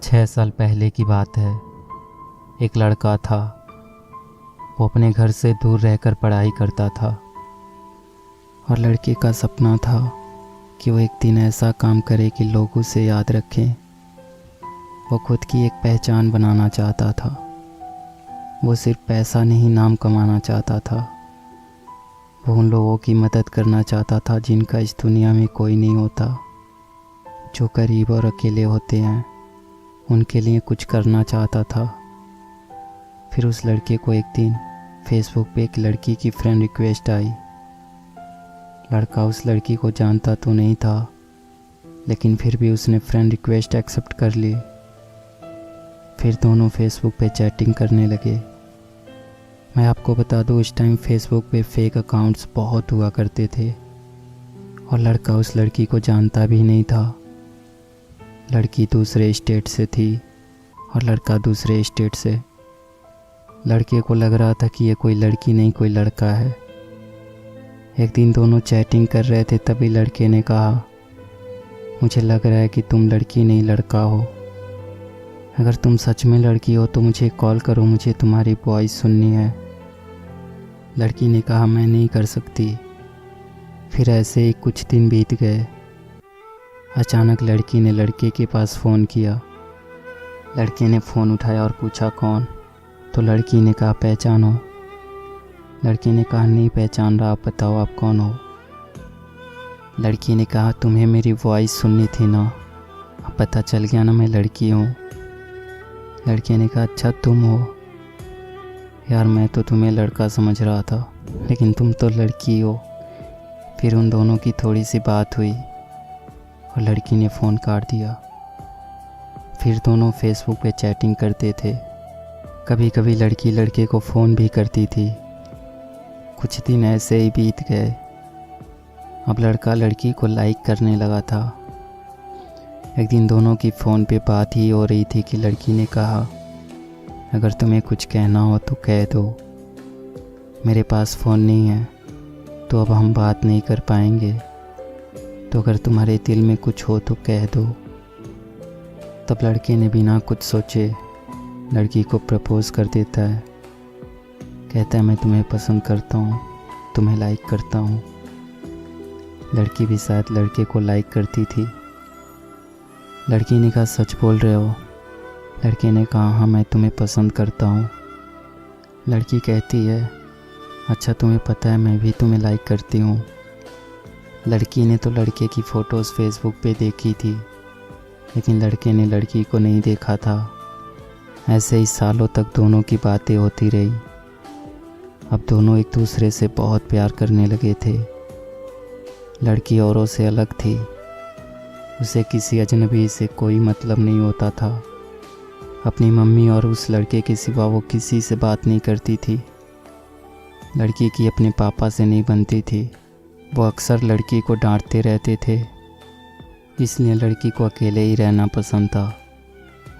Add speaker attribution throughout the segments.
Speaker 1: 6 साल पहले की बात है। एक लड़का था। वो अपने घर से दूर रहकर पढ़ाई करता था और लड़के का सपना था कि वो एक दिन ऐसा काम करे कि लोग उसे याद रखें। वो खुद की एक पहचान बनाना चाहता था। वो सिर्फ पैसा नहीं, नाम कमाना चाहता था। वो उन लोगों की मदद करना चाहता था जिनका इस दुनिया में कोई नहीं होता, जो गरीब और अकेले होते हैं। उनके लिए कुछ करना चाहता था। फिर उस लड़के को एक दिन फेसबुक पे एक लड़की की फ्रेंड रिक्वेस्ट आई। लड़का उस लड़की को जानता तो नहीं था, लेकिन फिर भी उसने फ्रेंड रिक्वेस्ट एक्सेप्ट कर ली। फिर दोनों फेसबुक पे चैटिंग करने लगे। मैं आपको बता दूं, उस टाइम फेसबुक पे फेक अकाउंट्स बहुत हुआ करते थे और लड़का उस लड़की को जानता भी नहीं था। लड़की दूसरे स्टेट से थी और लड़का दूसरे स्टेट से। लड़के को लग रहा था कि ये कोई लड़की नहीं, कोई लड़का है। एक दिन दोनों चैटिंग कर रहे थे, तभी लड़के ने कहा, मुझे लग रहा है कि तुम लड़की नहीं लड़का हो। अगर तुम सच में लड़की हो तो मुझे कॉल करो, मुझे तुम्हारी वॉइस सुननी है। लड़की ने कहा, मैं नहीं कर सकती। फिर ऐसे ही कुछ दिन बीत गए। अचानक लड़की ने लड़के के पास फ़ोन किया। लड़के ने फ़ोन उठाया और पूछा, कौन? तो लड़की ने कहा, पहचानो। लड़के ने कहा, नहीं पहचान रहा, आप बताओ आप कौन हो। लड़की ने कहा, तुम्हें मेरी वॉइस सुननी थी ना, अब पता चल गया ना मैं लड़की हूँ। लड़के ने कहा, अच्छा तुम हो? यार मैं तो तुम्हें लड़का समझ रहा था, लेकिन तुम तो लड़की हो। फिर उन दोनों की थोड़ी सी बात हुई और लड़की ने फ़ोन काट दिया। फिर दोनों फेसबुक पे चैटिंग करते थे। कभी कभी लड़की लड़के को फ़ोन भी करती थी। कुछ दिन ऐसे ही बीत गए। अब लड़का लड़की को लाइक करने लगा था। एक दिन दोनों की फ़ोन पे बात ही हो रही थी कि लड़की ने कहा, अगर तुम्हें कुछ कहना हो तो कह दो, मेरे पास फ़ोन नहीं है तो अब हम बात नहीं कर पाएंगे, तो अगर तुम्हारे दिल में कुछ हो तो कह दो। तब लड़के ने बिना कुछ सोचे लड़की को प्रपोज़ कर देता है। कहता है, मैं तुम्हें पसंद करता हूँ, तुम्हें लाइक करता हूँ। लड़की भी शायद लड़के को लाइक करती थी। लड़की ने कहा, सच बोल रहे हो? लड़के ने कहा, हाँ मैं तुम्हें पसंद करता हूँ। लड़की कहती है, अच्छा तुम्हें पता है मैं भी तुम्हें लाइक करती हूँ। लड़की ने तो लड़के की फ़ोटोज़ फेसबुक पे देखी थी, लेकिन लड़के ने लड़की को नहीं देखा था। ऐसे ही सालों तक दोनों की बातें होती रही। अब दोनों एक दूसरे से बहुत प्यार करने लगे थे। लड़की औरों से अलग थी। उसे किसी अजनबी से कोई मतलब नहीं होता था। अपनी मम्मी और उस लड़के के सिवा वो किसी से बात नहीं करती थी। लड़की की अपने पापा से नहीं बनती थी। वो अक्सर लड़की को डांटते रहते थे, इसलिए लड़की को अकेले ही रहना पसंद था।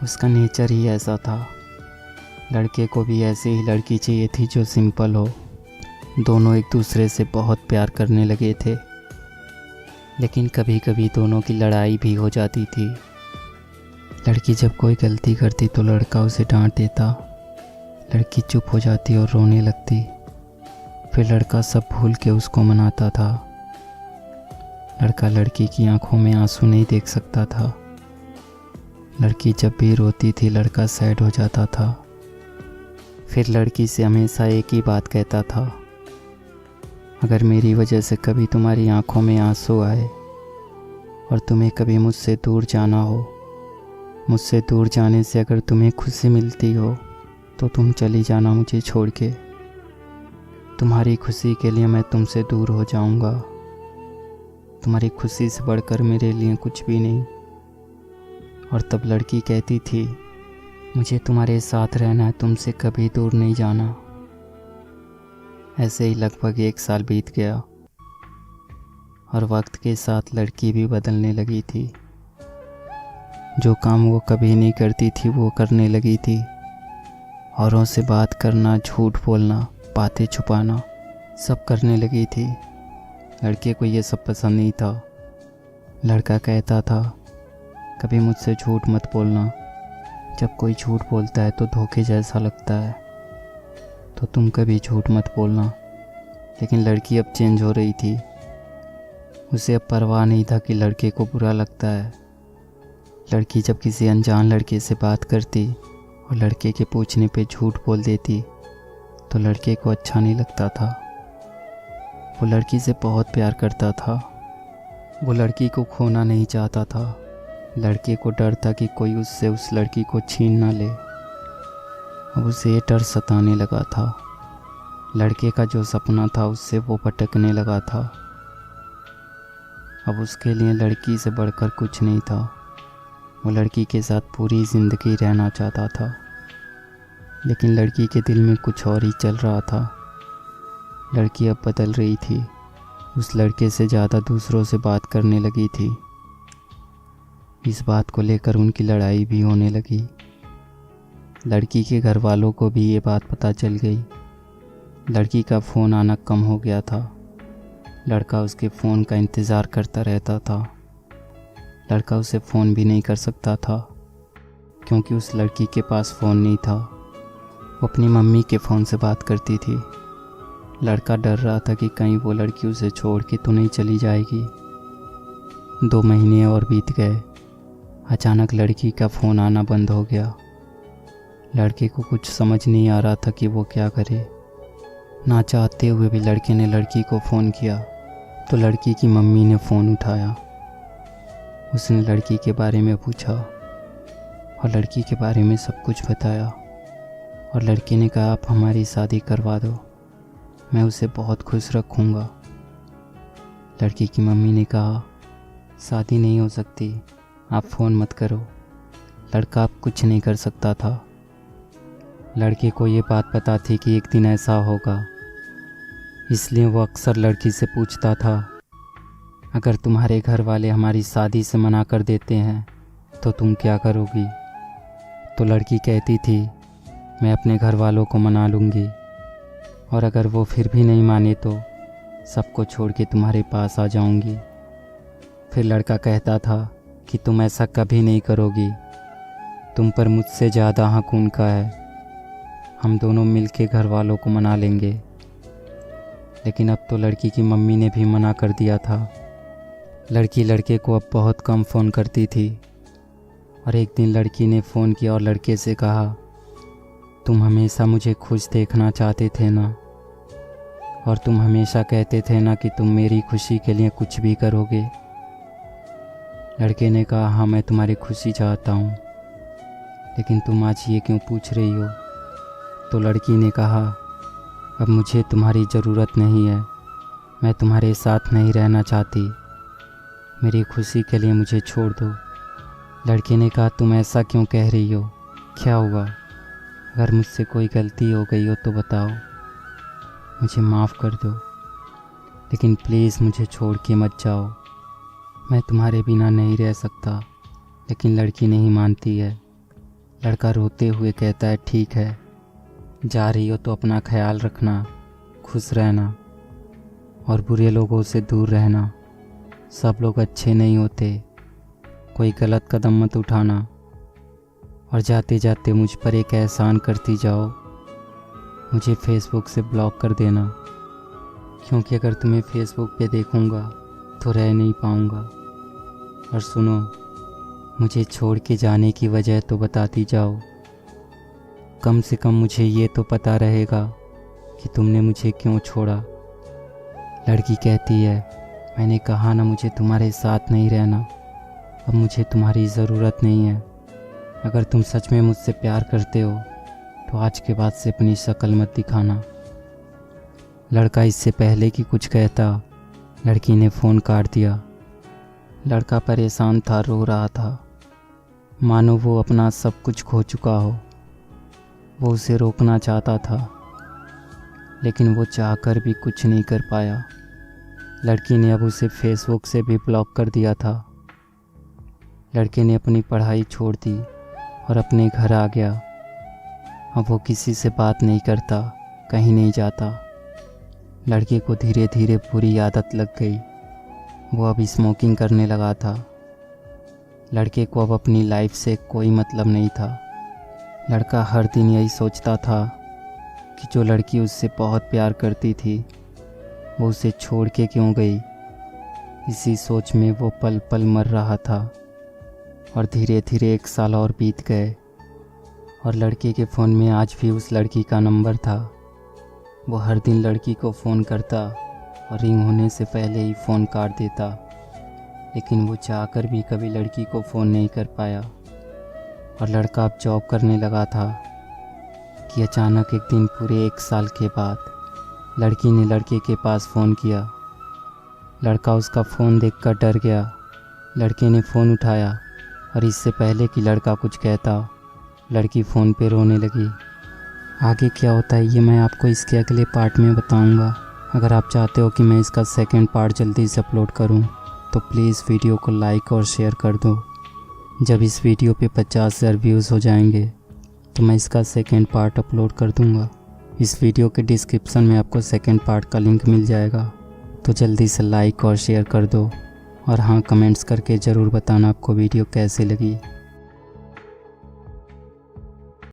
Speaker 1: उसका नेचर ही ऐसा था। लड़के को भी ऐसी ही लड़की चाहिए थी जो सिंपल हो। दोनों एक दूसरे से बहुत प्यार करने लगे थे, लेकिन कभी कभी दोनों की लड़ाई भी हो जाती थी। लड़की जब कोई गलती करती तो लड़का उसे डांट देता। लड़की चुप हो जाती और रोने लगती। फिर लड़का सब भूल के उसको मनाता था। लड़का लड़की की आंखों में आंसू नहीं देख सकता था। लड़की जब भी रोती थी लड़का सैड हो जाता था। फिर लड़की से हमेशा एक ही बात कहता था, अगर मेरी वजह से कभी तुम्हारी आंखों में आंसू आए और तुम्हें कभी मुझसे दूर जाना हो, मुझसे दूर जाने से अगर तुम्हें खुशी मिलती हो तो तुम चली जाना मुझे छोड़ के। तुम्हारी खुशी के लिए मैं तुमसे दूर हो जाऊंगा। तुम्हारी खुशी से बढ़कर मेरे लिए कुछ भी नहीं। और तब लड़की कहती थी, मुझे तुम्हारे साथ रहना है, तुमसे कभी दूर नहीं जाना। ऐसे ही लगभग 1 साल बीत गया और वक्त के साथ लड़की भी बदलने लगी थी। जो काम वो कभी नहीं करती थी वो करने लगी थी। औरों से बात करना, झूठ बोलना, बातें छुपाना सब करने लगी थी। लड़के को ये सब पसंद नहीं था। लड़का कहता था, कभी मुझसे झूठ मत बोलना, जब कोई झूठ बोलता है तो धोखे जैसा लगता है, तो तुम कभी झूठ मत बोलना। लेकिन लड़की अब चेंज हो रही थी। उसे अब परवाह नहीं था कि लड़के को बुरा लगता है। लड़की जब किसी अनजान लड़के से बात करती और लड़के के पूछने पे झूठ बोल देती तो लड़के को अच्छा नहीं लगता था। वो लड़की से बहुत प्यार करता था। वो लड़की को खोना नहीं चाहता था। लड़के को डर था कि कोई उससे उस लड़की को छीन ना ले। अब उसे ये डर सताने लगा था। लड़के का जो सपना था उससे वो भटकने लगा था। अब उसके लिए लड़की से बढ़कर कुछ नहीं था। वो लड़की के साथ पूरी ज़िंदगी रहना चाहता था, लेकिन लड़की के दिल में कुछ और ही चल रहा था। लड़की अब बदल रही थी। उस लड़के से ज़्यादा दूसरों से बात करने लगी थी। इस बात को लेकर उनकी लड़ाई भी होने लगी। लड़की के घर वालों को भी ये बात पता चल गई। लड़की का फ़ोन आना कम हो गया था। लड़का उसके फ़ोन का इंतज़ार करता रहता था। लड़का उसे फ़ोन भी नहीं कर सकता था, क्योंकि उस लड़की के पास फ़ोन नहीं था। वो अपनी मम्मी के फ़ोन से बात करती थी। लड़का डर रहा था कि कहीं वो लड़की उसे छोड़ के तो नहीं चली जाएगी। 2 महीने और बीत गए। अचानक लड़की का फ़ोन आना बंद हो गया। लड़के को कुछ समझ नहीं आ रहा था कि वो क्या करे। ना चाहते हुए भी लड़के ने लड़की को फ़ोन किया तो लड़की की मम्मी ने फ़ोन उठाया। उसने लड़की के बारे में पूछा और लड़की के बारे में सब कुछ बताया। और लड़के ने कहा, आप हमारी शादी करवा दो, मैं उसे बहुत खुश रखूँगा। लड़की की मम्मी ने कहा, शादी नहीं हो सकती, आप फ़ोन मत करो। लड़का अब कुछ नहीं कर सकता था। लड़के को ये बात पता थी कि एक दिन ऐसा होगा, इसलिए वो अक्सर लड़की से पूछता था, अगर तुम्हारे घर वाले हमारी शादी से मना कर देते हैं तो तुम क्या करोगी? तो लड़की कहती थी, मैं अपने घर वालों को मना लूँगी, और अगर वो फिर भी नहीं माने तो सबको छोड़ के तुम्हारे पास आ जाऊँगी। फिर लड़का कहता था कि तुम ऐसा कभी नहीं करोगी, तुम पर मुझसे ज़्यादा हक उनका है, हम दोनों मिलके घर वालों को मना लेंगे। लेकिन अब तो लड़की की मम्मी ने भी मना कर दिया था। लड़की लड़के को अब बहुत कम फ़ोन करती थी। और एक दिन लड़की ने फ़ोन किया और लड़के से कहा, तुम हमेशा मुझे खुश देखना चाहते थे ना, और तुम हमेशा कहते थे ना कि तुम मेरी खुशी के लिए कुछ भी करोगे। लड़के ने कहा, हाँ मैं तुम्हारी खुशी चाहता हूँ, लेकिन तुम आज ये क्यों पूछ रही हो? तो लड़की ने कहा, अब मुझे तुम्हारी ज़रूरत नहीं है, मैं तुम्हारे साथ नहीं रहना चाहती, मेरी खुशी के लिए मुझे छोड़ दो। लड़के ने कहा, तुम ऐसा क्यों कह रही हो? क्या हुआ? अगर मुझसे कोई गलती हो गई हो तो बताओ, मुझे माफ़ कर दो, लेकिन प्लीज़ मुझे छोड़ के मत जाओ, मैं तुम्हारे बिना नहीं रह सकता। लेकिन लड़की नहीं मानती है। लड़का रोते हुए कहता है, ठीक है, जा रही हो तो अपना ख्याल रखना, खुश रहना और बुरे लोगों से दूर रहना। सब लोग अच्छे नहीं होते, कोई गलत कदम मत उठाना, और जाते जाते मुझ पर एक एहसान करती जाओ, मुझे फेसबुक से ब्लॉक कर देना, क्योंकि अगर तुम्हें फेसबुक पे देखूंगा तो रह नहीं पाऊंगा। और सुनो, मुझे छोड़ के जाने की वजह तो बताती जाओ, कम से कम मुझे ये तो पता रहेगा कि तुमने मुझे क्यों छोड़ा। लड़की कहती है, मैंने कहा ना मुझे तुम्हारे साथ नहीं रहना, अब मुझे तुम्हारी ज़रूरत नहीं है। अगर तुम सच में मुझसे प्यार करते हो तो आज के बाद से अपनी शक्ल मत दिखाना। लड़का इससे पहले कि कुछ कहता, लड़की ने फ़ोन काट दिया। लड़का परेशान था, रो रहा था, मानो वो अपना सब कुछ खो चुका हो। वो उसे रोकना चाहता था, लेकिन वो चाहकर भी कुछ नहीं कर पाया। लड़की ने अब उसे फेसबुक से भी ब्लॉक कर दिया था। लड़के ने अपनी पढ़ाई छोड़ दी और अपने घर आ गया। अब वो किसी से बात नहीं करता, कहीं नहीं जाता। लड़के को धीरे धीरे बुरी आदत लग गई। वो अब स्मोकिंग करने लगा था। लड़के को अब अपनी लाइफ से कोई मतलब नहीं था। लड़का हर दिन यही सोचता था कि जो लड़की उससे बहुत प्यार करती थी वो उसे छोड़ के क्यों गई। इसी सोच में वो पल पल मर रहा था। और धीरे धीरे 1 साल और बीत गए और लड़के के फ़ोन में आज भी उस लड़की का नंबर था। वो हर दिन लड़की को फ़ोन करता और रिंग होने से पहले ही फ़ोन काट देता, लेकिन वो चाहकर भी कभी लड़की को फ़ोन नहीं कर पाया। और लड़का अब जॉब करने लगा था कि अचानक एक दिन पूरे 1 साल के बाद लड़की ने लड़के के पास फ़ोन किया। लड़का उसका फ़ोन देखकर डर गया। लड़के ने फ़ोन उठाया और इससे पहले कि लड़का कुछ कहता लड़की फ़ोन पे रोने लगी। आगे क्या होता है ये मैं आपको इसके अगले पार्ट में बताऊंगा। अगर आप चाहते हो कि मैं इसका सेकंड पार्ट जल्दी से अपलोड करूं तो प्लीज़ वीडियो को लाइक और शेयर कर दो। जब इस वीडियो पे 50,000 व्यूज़ हो जाएंगे तो मैं इसका सेकंड पार्ट अपलोड कर दूंगा। इस वीडियो के डिस्क्रिप्शन में आपको सेकंड पार्ट का लिंक मिल जाएगा, तो जल्दी से लाइक और शेयर कर दो। और हाँ, कमेंट्स करके ज़रूर बताना आपको वीडियो कैसे लगी।